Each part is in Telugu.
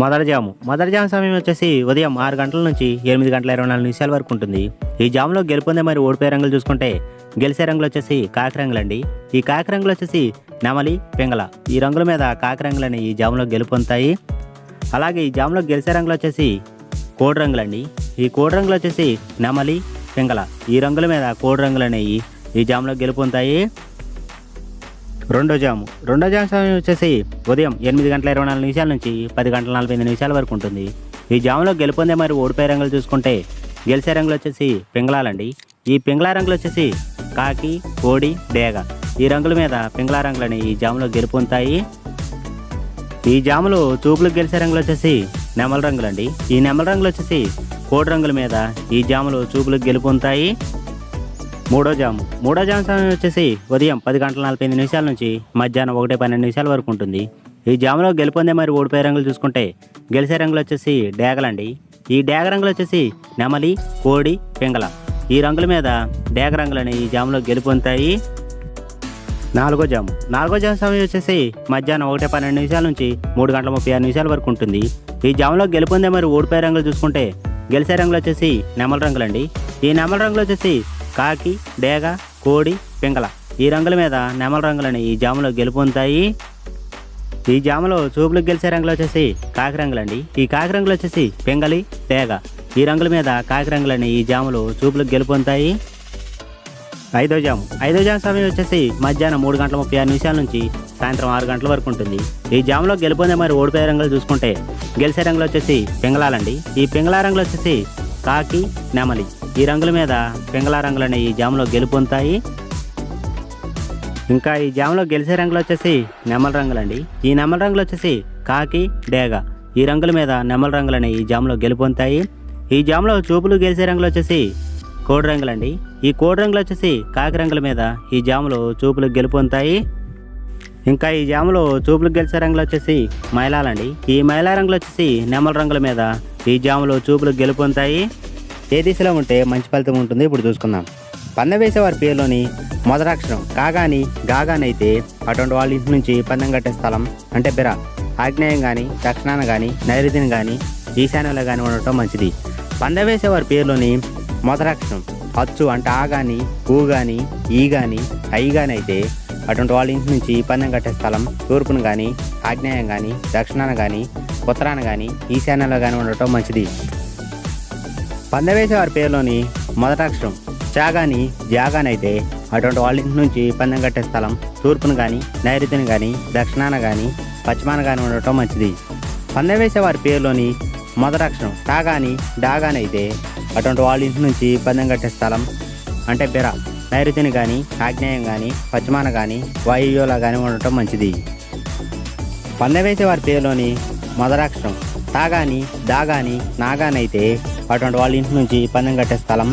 మొదటి జాము సమయం వచ్చేసి ఉదయం 6 గంటల నుంచి 8 గంటల 24 నిమిషాల వరకు ఉంటుంది. ఈ జాములో గెలుపొందే మరి ఓడిపోయే రంగులు చూసుకుంటే గెలిచే రంగులు వచ్చేసి కాకి రంగులండి. ఈ కాకి రంగులు వచ్చేసి నెమలి, పింగళ ఈ రంగుల మీద కాకి రంగులని ఈ జాములో గెలుపొందుతాయి. అలాగే ఈ జాములో గెలిచే రంగులు వచ్చేసి కోడి రంగులండి. ఈ కోడి రంగులు వచ్చేసి నెమలి, పింగళ ఈ రంగుల మీద కోడి రంగులు అనేవి ఈ జాములో గెలుపొందుతాయి. రెండో జాము సమయం వచ్చేసి ఉదయం 8 గంటల 24 నిమిషాల నుంచి 10 గంటల 45 నిమిషాల వరకు ఉంటుంది. ఈ జాములో గెలుపొందే మరి ఓడిపోయే రంగులు చూసుకుంటే గెలిచే రంగులు వచ్చేసి పింగళాలండి. ఈ పింగళా రంగులు వచ్చేసి కాకి, కోడి, డేగ ఈ రంగుల మీద పింగళా రంగులని ఈ జాములో గెలుపొందుతాయి. ఈ జాములో చూపులకు గెలిచే రంగులు వచ్చేసి నెమల రంగులండి. ఈ నెమల రంగులు వచ్చేసి కోడి రంగుల మీద ఈ జాములో చూపులకు గెలుపొందుతాయి. మూడో జాము సమయం వచ్చేసి ఉదయం 10 గంటల 45 నిమిషాల నుంచి మధ్యాహ్నం 1:12 నిమిషాల వరకు ఉంటుంది. ఈ జాములో గెలుపొందే మరి ఓడిపోయే రంగులు చూసుకుంటే గెలిచే రంగులు వచ్చేసి డేగలండి. ఈ డేగ రంగులు వచ్చేసి నెమలి, కోడి, పింగళ ఈ రంగుల మీద డేగ రంగులని ఈ జాములో గెలుపొందుతాయి. నాలుగో జాము సమయం వచ్చేసి మధ్యాహ్నం 1:12 నిమిషాల నుంచి 3 గంటల 36 నిమిషాల వరకు ఉంటుంది. ఈ జాములో గెలుపొందే మరి ఓడిపోయే రంగులు చూసుకుంటే గెలిచే రంగులు వచ్చేసి నెమల రంగులండి. ఈ నెమల రంగులు వచ్చేసి కాకి, డేగ, కోడి, పింగళ ఈ రంగుల మీద నెమల రంగులని ఈ జాములో గెలుపొందుతాయి. ఈ జాములో చూపులకు గెలిచే రంగులు వచ్చేసి కాకి రంగులండి. ఈ కాకి రంగులు వచ్చేసి పింగళి, డేగ ఈ రంగుల మీద కాకి రంగులని ఈ జాములో చూపులకు గెలుపొందుతాయి. ఐదో జాము సమయం వచ్చేసి మధ్యాహ్నం 3 గంటల 36 నిమిషాల నుంచి సాయంత్రం 6 గంటల వరకు ఉంటుంది. ఈ జాములో గెలుపొందే మరి ఓడిపోయే రంగులు చూసుకుంటే గెలిచే రంగులు వచ్చేసి పింగళాలండి. ఈ పింగళా రంగులు వచ్చేసి కాకి, నెమలి ఈ రంగుల మీద పింగళా రంగులని ఈ జాములో గెలుపొందుతాయి. ఇంకా ఈ జాములో గెలిచే రంగులు వచ్చేసి నెమల రంగులండి. ఈ నెమల రంగులు వచ్చేసి కాకి, డేగ ఈ రంగుల మీద నెమల రంగులని ఈ జాములో గెలుపొందుతాయి. ఈ జాములో చూపులు గెలిచే రంగులు వచ్చేసి కోడి రంగులండి. ఈ కోడి రంగులు వచ్చేసి కాకి రంగుల మీద ఈ జాములో చూపులు గెలుపొందుతాయి. ఇంకా ఈ జాములో చూపులకు గెలిచే రంగులు వచ్చేసి మైలాలండి. ఈ మైలా రంగులు వచ్చేసి నెమల రంగుల మీద ఈ జాములో చూపులకు గెలుపొందుతాయి. ఏ దిశలో ఉంటే మంచి ఫలితం ఉంటుంది ఇప్పుడు చూసుకుందాం. పందెం వేసేవారి పేరులోని మొదటక్షరం కాగాని గాగాని అయితే అటువంటి వాళ్ళ ఇంటి నుంచి పందెం కట్టే స్థలం అంటే బిర ఆగ్నేయం కానీ, దక్షిణాన కానీ, నైరుతిని కానీ, ఈశాన్యంలో కానీ ఉండటం మంచిది. పందెం వేసేవారి పేరులోని మొదటక్షరం అచ్చు అంటే ఆ కానీ, ఊ కానీ, ఈ కానీ, ఐ కానీ అయితే అటువంటి వాళ్ళ ఇంటి నుంచి పందెం కట్టే స్థలం తూర్పును కానీ, ఆగ్నేయం కానీ, దక్షిణాన కానీ, ఉత్తరాన కానీ, ఈశాన్యంలో కానీ ఉండటం మంచిది. పందెం వేసేవారి పేరులోని మొదటక్షరం చాగాని జాగానైతే అటువంటి వాళ్ళ ఇంటి నుంచి పందెం కట్టే స్థలం తూర్పును కానీ, నైరుతిని కానీ, దక్షిణాన కానీ, పశ్చిమాన కానీ ఉండటం మంచిది. పందెం వేసేవారి పేరులోని మొదటక్షరం టాగాని డాగానైతే అటువంటి వాళ్ళ ఇంటి నుంచి పందెం కట్టే స్థలం అంటే బిర నైరుతిని కానీ, ఆగ్నేయం కానీ, పశ్చిమాన కానీ, వాయువ్యంలో కానీ ఉండటం మంచిది. పందెం వేసేవారి పేరులోని మొదటక్షరం తాగాని దాగాని నాగానైతే అటువంటి వాళ్ళ ఇంటి నుంచి పందెం కట్టే స్థలం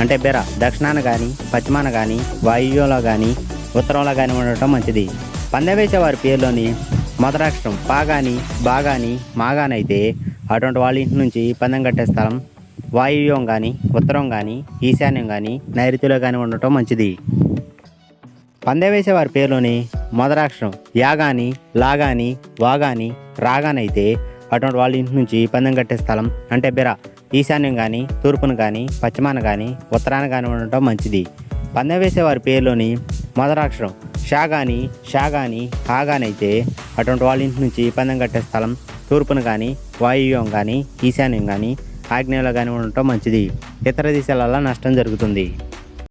అంటే బిర దక్షిణాన కానీ, పశ్చిమాన కానీ, వాయువ్యంలో కానీ, ఉత్తరంలో కానీ ఉండటం మంచిది. పందెం వేసేవారి పేరులోని మొదటక్షరం పాగాని బాగాని మాగానైతే అటువంటి వాళ్ళ ఇంటి నుంచి పందెం కట్టే స్థలం వాయువ్యం కానీ, ఉత్తరం కానీ, ఈశాన్యం కానీ, నైరుతిలో కానీ ఉండటం మంచిది. పందెం వేసేవారి పేరులోని మొదటక్షరం యాగాని లాగాని వాగాని రాగానైతే అటువంటి వాళ్ళ ఇంటి నుంచి పందెం కట్టే స్థలం అంటే బిర ఈశాన్యం కానీ, తూర్పును కానీ, పశ్చిమాన కానీ, ఉత్తరాన కానీ ఉండటం మంచిది. పందెం వేసేవారి పేరులోని మొదటక్షరం షాగాని షాగాని హాగానైతే అటువంటి వాళ్ళ ఇంటి నుంచి పందెం కట్టే స్థలం తూర్పును కానీ, వాయువ్యం కానీ, ఈశాన్యం కానీ, ఆగ్నేయంలో కానీ ఉండటం మంచిది. ఇతర దిశలలో నష్టం జరుగుతుంది.